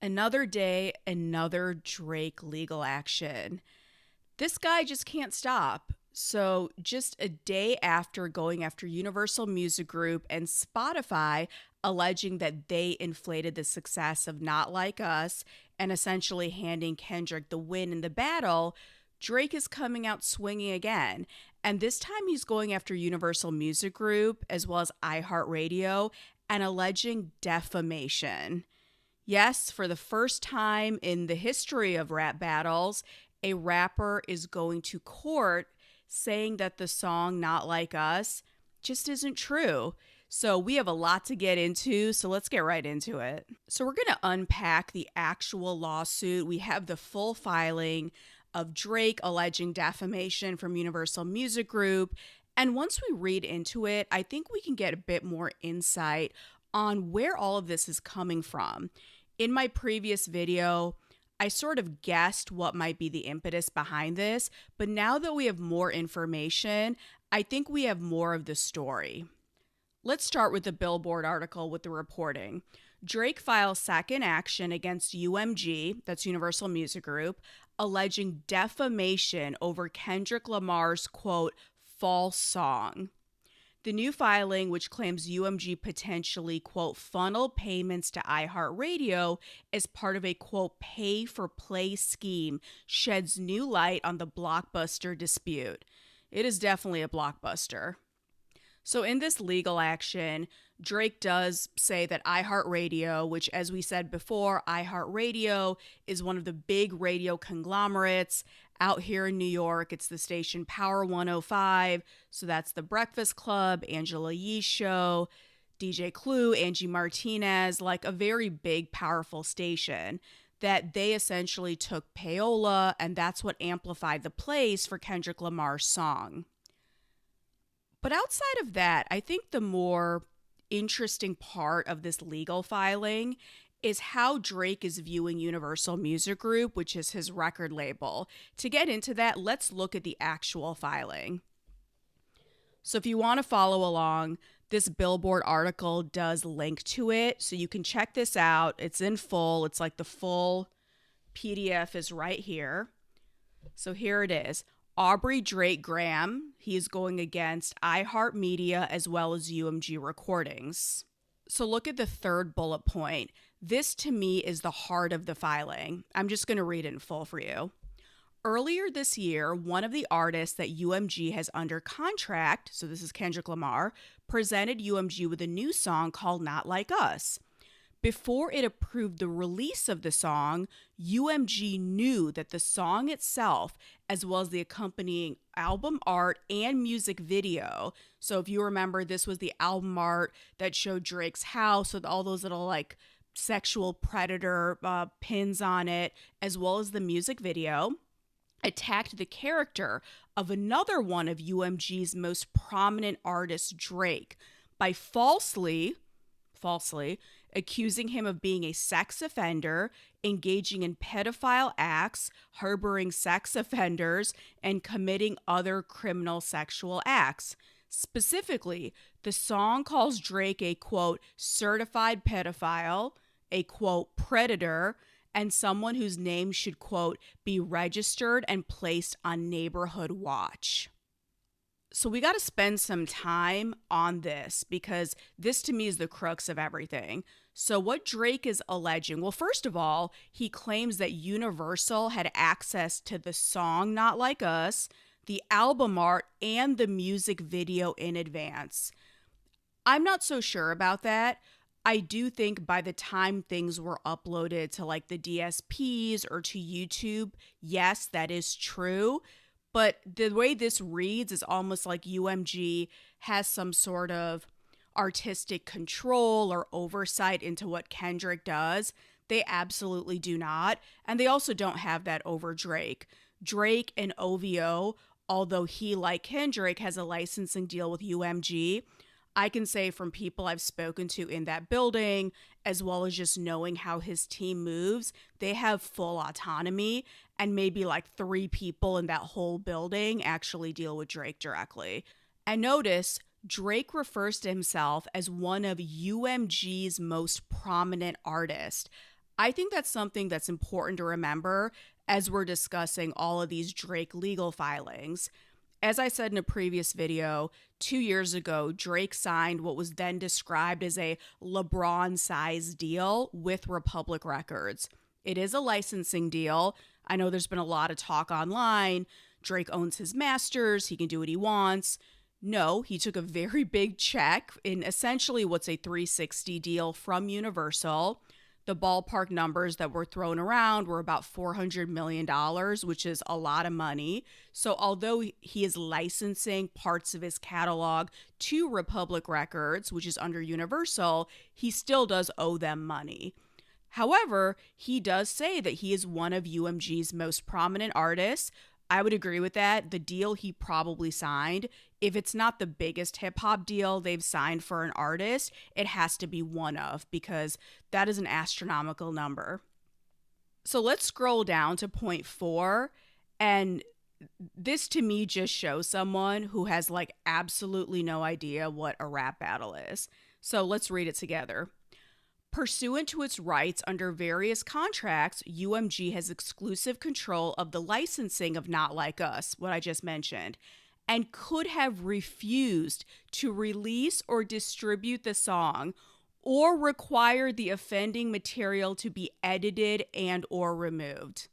Another day, another Drake legal action. This guy just can't stop. So, just a day after going after Universal Music Group and Spotify, alleging that they inflated the success of Not Like Us and essentially handing Kendrick the win in the battle, Drake is coming out swinging again. And this time he's going after Universal Music Group as well as iHeartRadio and alleging defamation. Yes, for the first time in the history of rap battles, a rapper is going to court saying that the song Not Like Us just isn't true. So we have a lot to get into, so let's get right into it. So we're going to unpack the actual lawsuit. We have the full filing of Drake alleging defamation from Universal Music Group. And once we read into it, I think we can get a bit more insight on where all of this is coming from. In my previous video, I sort of guessed what might be the impetus behind this, but now that we have more information, I think we have more of the story. Let's start with the Billboard article with the reporting. Drake files second action against UMG, that's Universal Music Group, alleging defamation over Kendrick Lamar's, quote, false song. The new filing, which claims UMG potentially, quote, funneled payments to iHeartRadio as part of a, quote, pay-for-play scheme, sheds new light on the Blockbuster dispute. It is definitely a blockbuster. So in this legal action, Drake does say that iHeartRadio, which as we said before, iHeartRadio is one of the big radio conglomerates out here in New York. It's the station Power 105. So that's The Breakfast Club, Angela Yee's show, DJ Clue, Angie Martinez, like a very big, powerful station that they essentially took payola, and that's what amplified the plays for Kendrick Lamar's song. But outside of that, I think the more interesting part of this legal filing is how Drake is viewing Universal Music Group, which is his record label. To get into that, let's look at the actual filing. So if you want to follow along, this Billboard article does link to it, so you can check this out. It's in full. It's like the full PDF is right here. So here it is. Aubrey Drake Graham, he is going against iHeartMedia as well as UMG Recordings. So look at the third bullet point. This to me is the heart of the filing. I'm just going to read it in full for you. Earlier this year, one of the artists that UMG has under contract, so this is Kendrick Lamar, presented UMG with a new song called Not Like Us. Before it approved the release of the song, UMG knew that the song itself, as well as the accompanying album art and music video. So if you remember, this was the album art that showed Drake's house with all those little like sexual predator pins on it, as well as the music video, attacked the character of another one of UMG's most prominent artists, Drake, by falsely accusing him of being a sex offender, engaging in pedophile acts, harboring sex offenders, and committing other criminal sexual acts. Specifically, the song calls Drake a, quote, certified pedophile, a, quote, predator, and someone whose name should, quote, be registered and placed on neighborhood watch. So we got to spend some time on this because this to me is the crux of everything. So what Drake is alleging, well, first of all, he claims that Universal had access to the song Not Like Us, the album art, and the music video in advance. I'm not so sure about that. I do think by the time things were uploaded to like the DSPs or to YouTube, yes, that is true. But the way this reads is almost like UMG has some sort of artistic control or oversight into what Kendrick does. They absolutely do not. And they also don't have that over Drake. Drake and OVO, although he, like Kendrick, has a licensing deal with UMG, I can say from people I've spoken to in that building, as well as just knowing how his team moves, they have full autonomy, and maybe like 3 people in that whole building actually deal with Drake directly. And notice, Drake refers to himself as one of UMG's most prominent artists. I think that's something that's important to remember as we're discussing all of these Drake legal filings. As I said in a previous video, 2 years ago, Drake signed what was then described as a LeBron-sized deal with Republic Records. It is a licensing deal. I know there's been a lot of talk online. Drake owns his masters. He can do what he wants. No, he took a very big check in essentially what's a 360 deal from Universal. The ballpark numbers that were thrown around were about $400 million, which is a lot of money. So although he is licensing parts of his catalog to Republic Records, which is under Universal, he still does owe them money. However, he does say that he is one of UMG's most prominent artists. I would agree with that. The deal he probably signed, if it's not the biggest hip hop deal they've signed for an artist, it has to be one of, because that is an astronomical number. So let's scroll down to point 4. And this to me just shows someone who has like absolutely no idea what a rap battle is. So let's read it together. Pursuant to its rights under various contracts, UMG has exclusive control of the licensing of Not Like Us, what I just mentioned, and could have refused to release or distribute the song or require the offending material to be edited and or removed.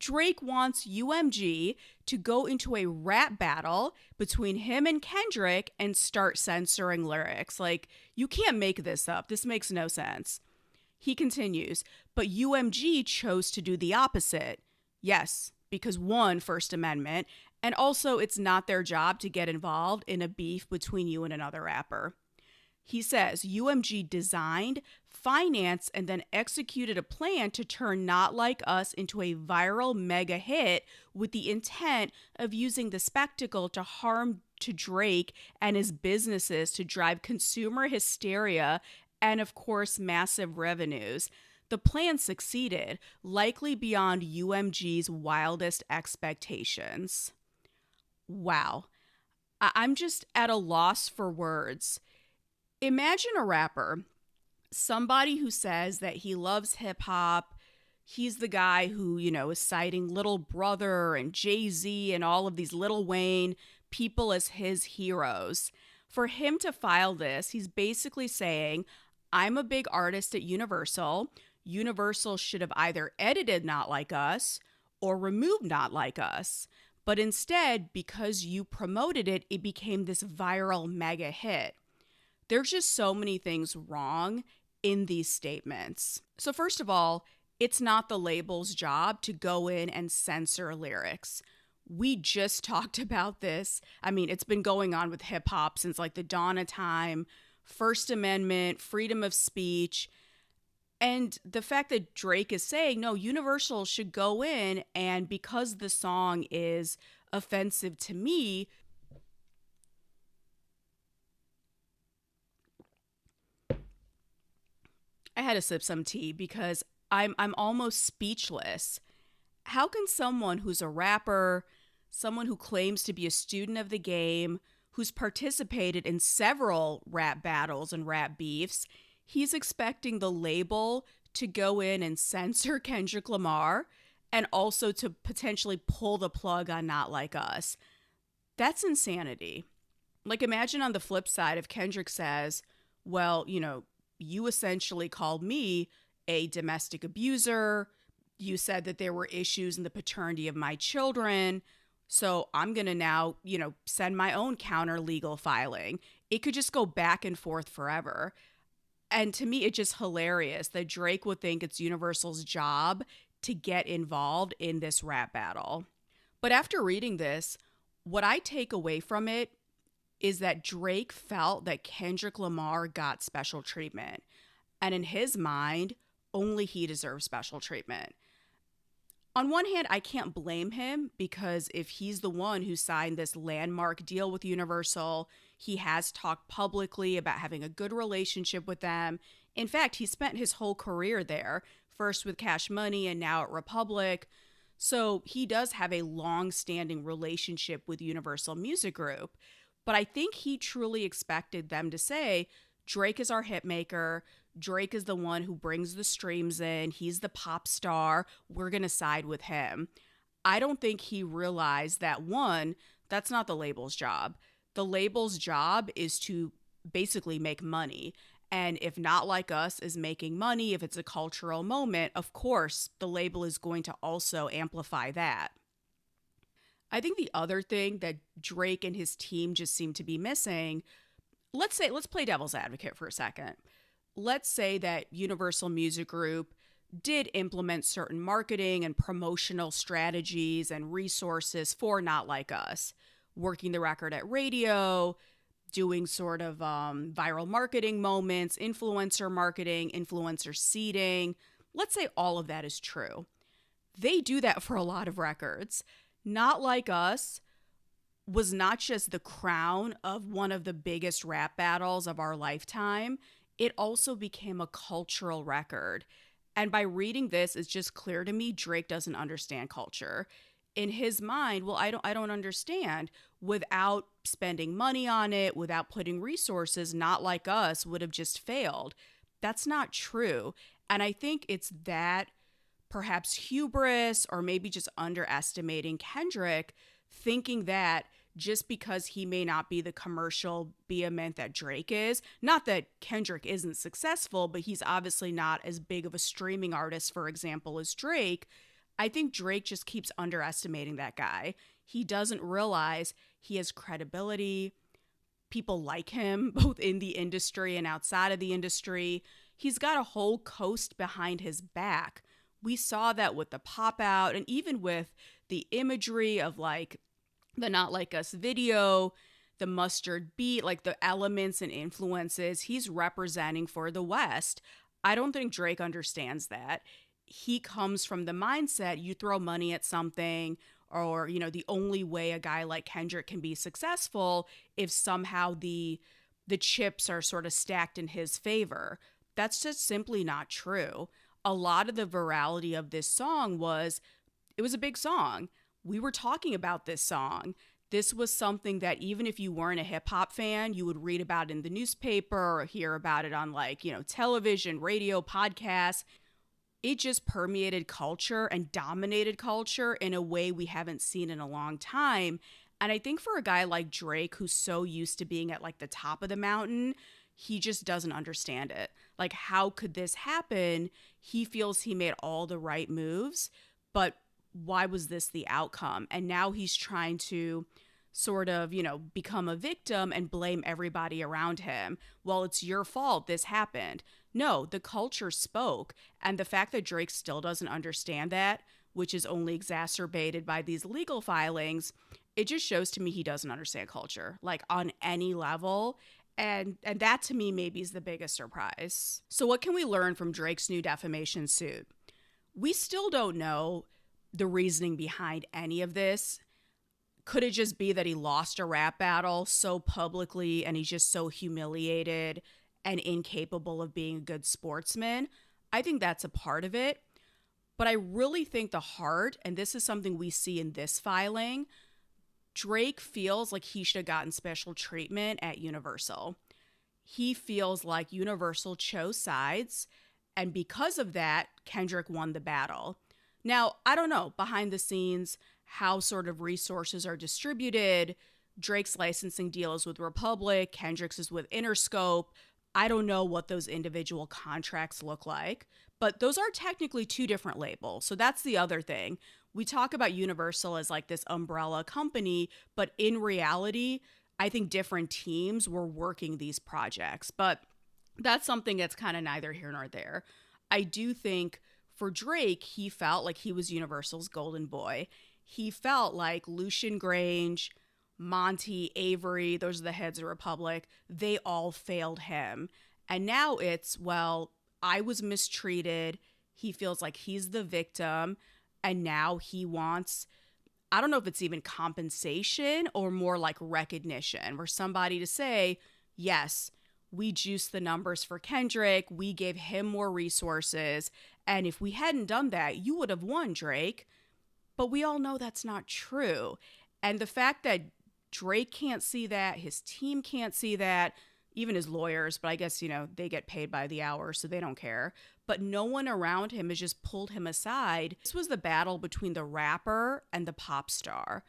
Drake wants UMG to go into a rap battle between him and Kendrick and start censoring lyrics. Like, you can't make this up. This makes no sense. He continues, but UMG chose to do the opposite. Yes, because one, First Amendment, and also it's not their job to get involved in a beef between you and another rapper. He says UMG designed, financed, and then executed a plan to turn Not Like Us into a viral mega hit with the intent of using the spectacle to harm to Drake and his businesses to drive consumer hysteria and, of course, massive revenues. The plan succeeded, likely beyond UMG's wildest expectations. Wow. I'm just at a loss for words. Imagine a rapper, somebody who says that he loves hip hop. He's the guy who, is citing Little Brother and Jay-Z and all of these Lil Wayne people as his heroes. For him to file this, he's basically saying, I'm a big artist at Universal. Universal should have either edited Not Like Us or removed Not Like Us. But instead, because you promoted it, it became this viral mega hit. There's just so many things wrong in these statements. So first of all, it's not the label's job to go in and censor lyrics. We just talked about this. I mean, it's been going on with hip hop since like the dawn of time, First Amendment, freedom of speech. And the fact that Drake is saying, no, Universal should go in, and because the song is offensive to me, I had to sip some tea because I'm almost speechless. How can someone who's a rapper, someone who claims to be a student of the game, who's participated in several rap battles and rap beefs, he's expecting the label to go in and censor Kendrick Lamar and also to potentially pull the plug on Not Like Us? That's insanity. Like, imagine on the flip side if Kendrick says, well, you essentially called me a domestic abuser. You said that there were issues in the paternity of my children. So I'm going to now, send my own counter legal filing. It could just go back and forth forever. And to me, it's just hilarious that Drake would think it's Universal's job to get involved in this rap battle. But after reading this, what I take away from it is that Drake felt that Kendrick Lamar got special treatment. And in his mind, only he deserves special treatment. On one hand, I can't blame him because if he's the one who signed this landmark deal with Universal, he has talked publicly about having a good relationship with them. In fact, he spent his whole career there, first with Cash Money and now at Republic. So he does have a long-standing relationship with Universal Music Group. But I think he truly expected them to say, Drake is our hitmaker. Drake is the one who brings the streams in. He's the pop star. We're going to side with him. I don't think he realized that, one, that's not the label's job. The label's job is to basically make money. And if Not Like Us is making money, if it's a cultural moment, of course, the label is going to also amplify that. I think the other thing that Drake and his team just seem to be missing, let's play devil's advocate for a second. Let's say that Universal Music Group did implement certain marketing and promotional strategies and resources for Not Like Us, working the record at radio, doing sort of viral marketing moments, influencer marketing, influencer seeding. Let's say all of that is true. They do that for a lot of records. Not Like Us was not just the crown of one of the biggest rap battles of our lifetime. It also became a cultural record. And by reading this, it's just clear to me Drake doesn't understand culture. In his mind, well, I don't understand. Without spending money on it, without putting resources, Not Like Us would have just failed. That's not true. And I think it's that perhaps hubris or maybe just underestimating Kendrick, thinking that just because he may not be the commercial behemoth that Drake is, not that Kendrick isn't successful, but he's obviously not as big of a streaming artist, for example, as Drake. I think Drake just keeps underestimating that guy. He doesn't realize he has credibility. People like him, both in the industry and outside of the industry. He's got a whole coast behind his back. We saw that with the pop out and even with the imagery of like the Not Like Us video, the mustard beat, like the elements and influences he's representing for the West. I don't think Drake understands that. He comes from the mindset you throw money at something, or, you know, the only way a guy like Kendrick can be successful if somehow the chips are sort of stacked in his favor. That's just simply not true. A lot of the virality of this song it was a big song. We were talking about this song. This was something that even if you weren't a hip hop fan, you would read about in the newspaper or hear about it on television, radio, podcasts. It just permeated culture and dominated culture in a way we haven't seen in a long time. And I think for a guy like Drake, who's so used to being at like the top of the mountain, he just doesn't understand it. Like, how could this happen? He feels he made all the right moves, but why was this the outcome? And now he's trying to sort of, become a victim and blame everybody around him. Well, it's your fault this happened. No, the culture spoke. And the fact that Drake still doesn't understand that, which is only exacerbated by these legal filings, it just shows to me he doesn't understand culture, like on any level. And that to me maybe is the biggest surprise. So what can we learn from Drake's new defamation suit? We still don't know the reasoning behind any of this. Could it just be that he lost a rap battle so publicly and he's just so humiliated and incapable of being a good sportsman? I think that's a part of it. But I really think the heart, and this is something we see in this filing, Drake feels like he should have gotten special treatment at Universal. He feels like Universal chose sides, and because of that, Kendrick won the battle. Now, I don't know behind the scenes how sort of resources are distributed. Drake's licensing deal is with Republic, Kendrick's is with Interscope. I don't know what those individual contracts look like, but those are technically two different labels. So that's the other thing. We talk about Universal as like this umbrella company, but in reality, I think different teams were working these projects. But that's something that's kind of neither here nor there. I do think for Drake, he felt like he was Universal's golden boy. He felt like Lucian Grange, Monty, Avery, those are the heads of Republic, they all failed him. And now it's, well, I was mistreated. He feels like he's the victim. And now he wants, I don't know if it's even compensation or more like recognition, for somebody to say, yes, we juiced the numbers for Kendrick. We gave him more resources. And if we hadn't done that, you would have won, Drake. But we all know that's not true. And the fact that Drake can't see that, his team can't see that, even his lawyers, but I guess, they get paid by the hour, so they don't care. But no one around him has just pulled him aside. This was the battle between the rapper and the pop star.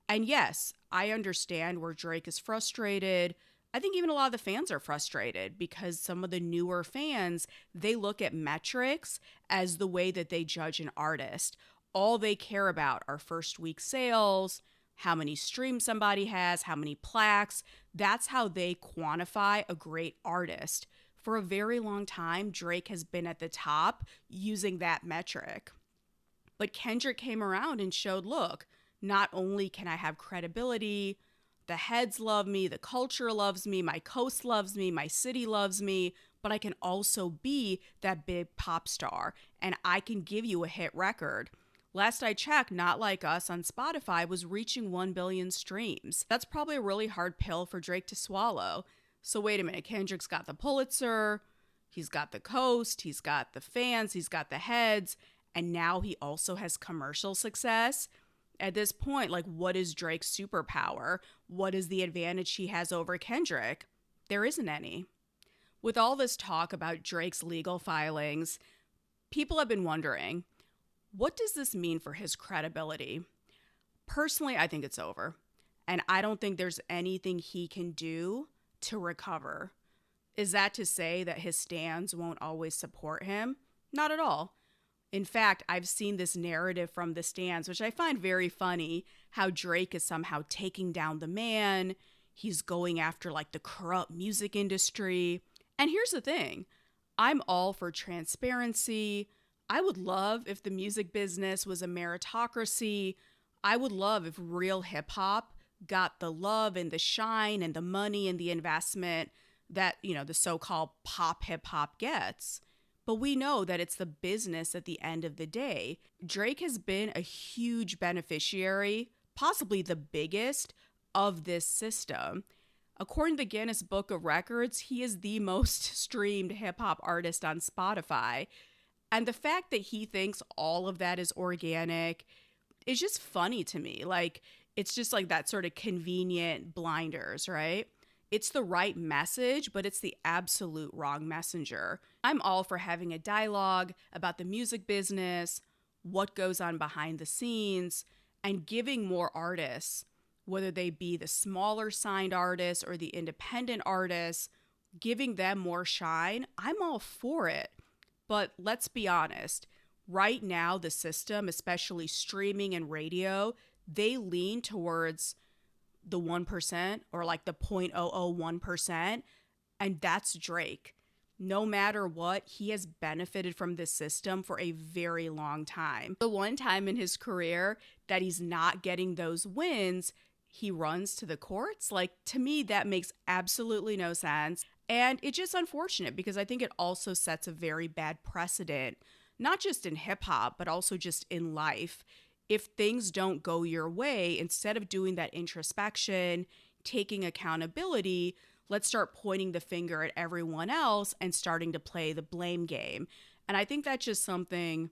And yes, I understand where Drake is frustrated. I think even a lot of the fans are frustrated because some of the newer fans, they look at metrics as the way that they judge an artist. All they care about are first week sales, how many streams somebody has, how many plaques. That's how they quantify a great artist. For a very long time, Drake has been at the top using that metric. But Kendrick came around and showed, look, not only can I have credibility, the heads love me, the culture loves me, my coast loves me, my city loves me, but I can also be that big pop star and I can give you a hit record. Last I checked, Not Like Us on Spotify was reaching 1 billion streams. That's probably a really hard pill for Drake to swallow. So wait a minute, Kendrick's got the Pulitzer, he's got the Coast, he's got the fans, he's got the heads, and now he also has commercial success. At this point, what is Drake's superpower? What is the advantage he has over Kendrick? There isn't any. With all this talk about Drake's legal filings, people have been wondering, what does this mean for his credibility? Personally, I think it's over. And I don't think there's anything he can do to recover. Is that to say that his stans won't always support him? Not at all. In fact, I've seen this narrative from the stans, which I find very funny, how Drake is somehow taking down the man. He's going after the corrupt music industry. And here's the thing. I'm all for transparency. I would love if the music business was a meritocracy. I would love if real hip hop got the love and the shine and the money and the investment that, the so-called pop hip hop gets. But we know that it's the business at the end of the day. Drake has been a huge beneficiary, possibly the biggest, of this system. According to the Guinness Book of Records, he is the most streamed hip hop artist on Spotify. And the fact that he thinks all of that is organic is just funny to me. It's just that sort of convenient blinders, right? It's the right message, but it's the absolute wrong messenger. I'm all for having a dialogue about the music business, what goes on behind the scenes, and giving more artists, whether they be the smaller signed artists or the independent artists, giving them more shine. I'm all for it. But let's be honest, right now the system, especially streaming and radio, they lean towards the 1% or the 0.001%, and that's Drake. No matter what, he has benefited from this system for a very long time. The one time in his career that he's not getting those wins, he runs to the courts. To me, that makes absolutely no sense. And it's just unfortunate because I think it also sets a very bad precedent, not just in hip hop, but also just in life. If things don't go your way, instead of doing that introspection, taking accountability, let's start pointing the finger at everyone else and starting to play the blame game. And I think that's just something,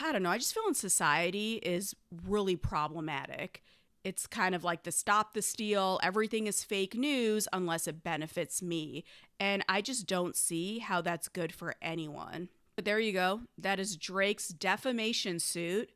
I don't know, I just feel in society is really problematic. It's kind of like the stop the steal, everything is fake news unless it benefits me. And I just don't see how that's good for anyone. But there you go. That is Drake's defamation suit.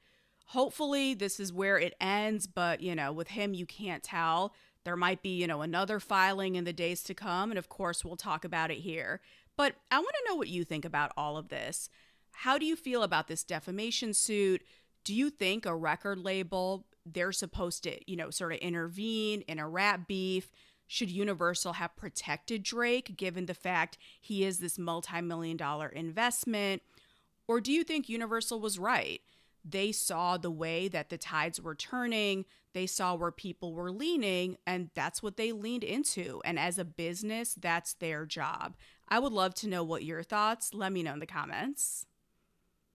Hopefully this is where it ends, but, with him, you can't tell. There might be, another filing in the days to come. And of course, we'll talk about it here. But I want to know what you think about all of this. How do you feel about this defamation suit? Do you think a record label, they're supposed to, sort of intervene in a rap beef? Should Universal have protected Drake, given the fact he is this multi-million-dollar investment? Or do you think Universal was right? They saw the way that the tides were turning. They saw where people were leaning, and that's what they leaned into. And as a business, that's their job. I would love to know what your thoughts. Let me know in the comments.